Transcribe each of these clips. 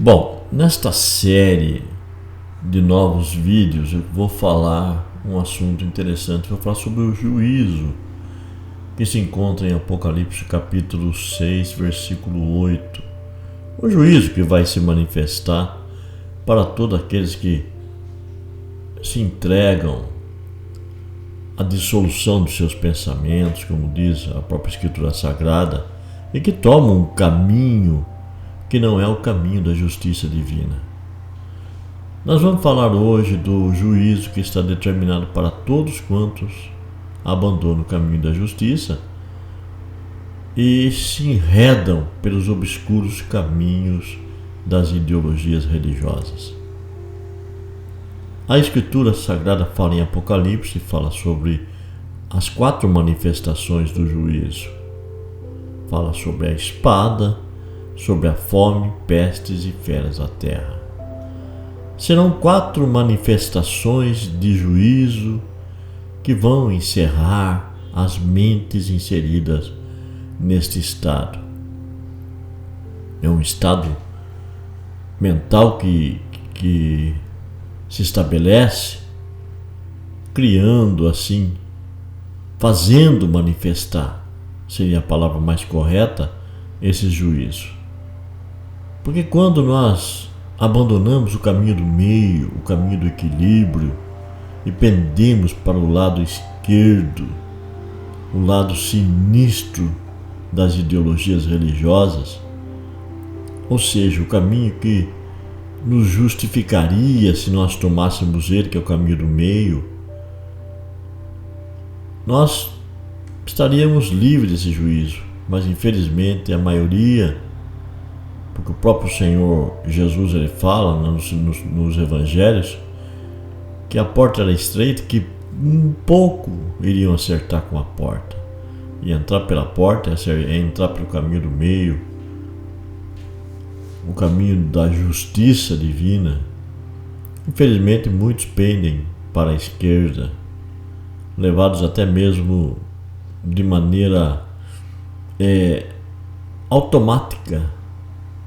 Bom, nesta série de novos vídeos eu vou falar um assunto interessante. Vou falar sobre o juízo que se encontra em Apocalipse capítulo 6, versículo 8. O juízo que vai se manifestar para todos aqueles que se entregam à dissolução dos seus pensamentos, como diz a própria Escritura Sagrada, e que tomam um caminho que não é o caminho da justiça divina. Nós vamos falar hoje do juízo que está determinado para todos quantos abandonam o caminho da justiça e se enredam pelos obscuros caminhos das ideologias religiosas. A Escritura Sagrada fala em Apocalipse, fala sobre as 4 manifestações do juízo. Fala sobre a espada, sobre a fome, pestes e feras da terra. Serão 4 manifestações de juízo que vão encerrar as mentes inseridas neste estado. É um estado mental que se estabelece criando assim, fazendo manifestar, seria a palavra mais correta, esse juízo. Porque quando nós abandonamos o caminho do meio, o caminho do equilíbrio, e pendemos para o lado esquerdo, o lado sinistro das ideologias religiosas, ou seja, o caminho que nos justificaria se nós tomássemos ele, que é o caminho do meio, nós estaríamos livres desse juízo. Mas infelizmente a maioria, porque o próprio Senhor Jesus ele fala nos evangelhos que a porta era estreita, que um pouco iriam acertar com a porta. E entrar pela porta é entrar pelo caminho do meio, o caminho da justiça divina. Infelizmente muitos pendem para a esquerda, levados até mesmo de maneira automática,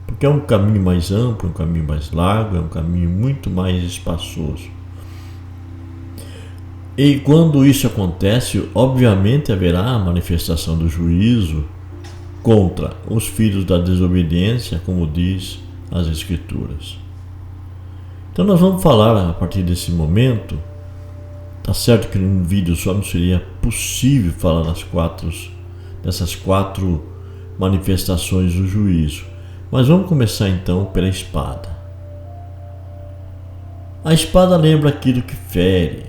porque é um caminho mais amplo, um caminho mais largo, é um caminho muito mais espaçoso. E quando isso acontece, obviamente haverá a manifestação do juízo contra os filhos da desobediência, como diz as Escrituras. Então nós vamos falar a partir desse momento. Tá certo que num vídeo só não seria possível falar dessas 4 manifestações do juízo. Mas vamos começar então pela espada. A espada lembra aquilo que fere,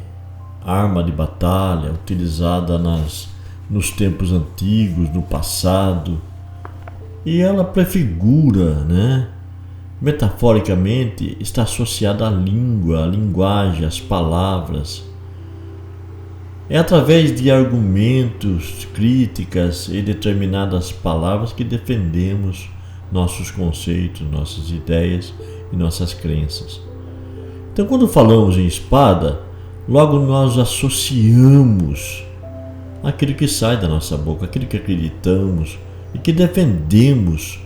arma de batalha utilizada nos tempos antigos, no passado, e ela prefigura, metaforicamente, está associada à língua, à linguagem, às palavras. É através de argumentos, críticas e determinadas palavras que defendemos nossos conceitos, nossas ideias e nossas crenças. Então, quando falamos em espada, logo nós associamos aquilo que sai da nossa boca, aquilo que acreditamos e que defendemos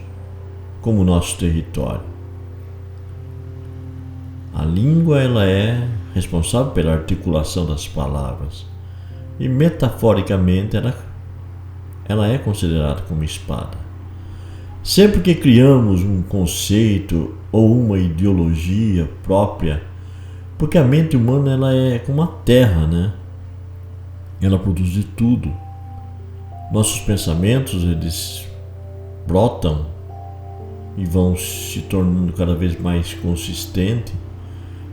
como nosso território. A língua ela é responsável pela articulação das palavras. E metaforicamente ela é considerada como espada. Sempre que criamos um conceito ou uma ideologia própria, porque a mente humana ela é como a terra, ela produz de tudo. Nossos pensamentos eles brotam e vão se tornando cada vez mais consistentes,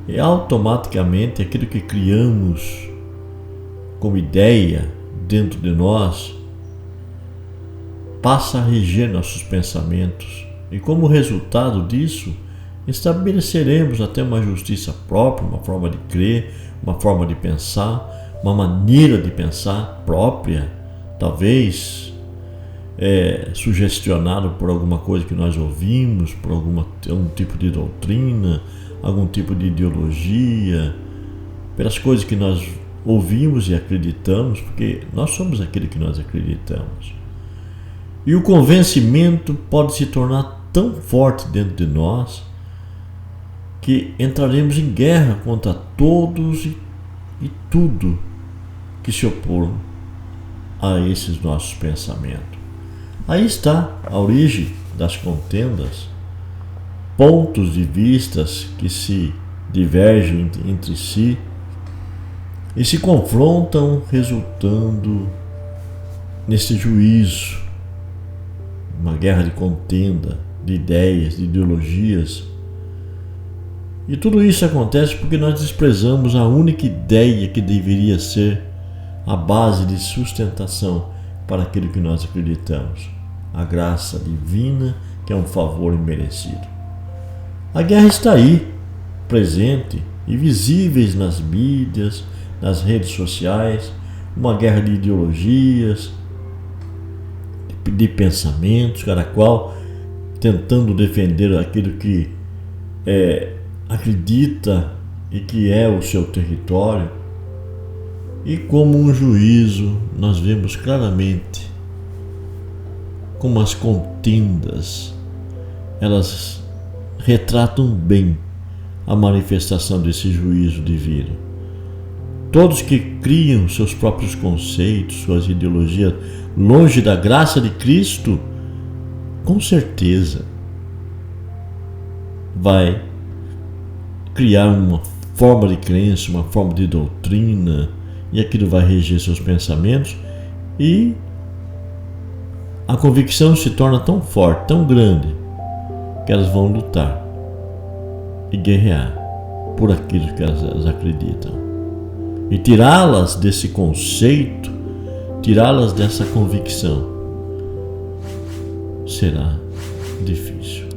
e automaticamente aquilo que criamos como ideia dentro de nós passa a reger nossos pensamentos, e como resultado disso estabeleceremos até uma justiça própria, uma forma de crer, uma forma de pensar, uma maneira de pensar própria, talvez sugestionado por alguma coisa que nós ouvimos, por algum tipo de doutrina, algum tipo de ideologia, pelas coisas que nós ouvimos e acreditamos, porque nós somos aquilo que nós acreditamos. E o convencimento pode se tornar tão forte dentro de nós que entraremos em guerra contra todos e tudo que se opor a esses nossos pensamentos. Aí está a origem das contendas, pontos de vistas que se divergem entre si e se confrontam, resultando nesse juízo, uma guerra de contenda, de ideias, de ideologias. E tudo isso acontece porque nós desprezamos a única ideia que deveria ser a base de sustentação para aquilo que nós acreditamos, a graça divina, que é um favor imerecido. A guerra está aí, presente e visíveis nas mídias, nas redes sociais, uma guerra de ideologias, de pensamentos, cada qual tentando defender aquilo que acredita e que é o seu território. E como um juízo, nós vemos claramente como as contendas, elas retratam bem a manifestação desse juízo divino. Todos que criam seus próprios conceitos, suas ideologias, longe da graça de Cristo, com certeza vai criar uma forma de crença, uma forma de doutrina, e aquilo vai reger seus pensamentos, e a convicção se torna tão forte, tão grande, que elas vão lutar e guerrear por aquilo que elas acreditam. E tirá-las desse conceito, tirá-las dessa convicção, será difícil.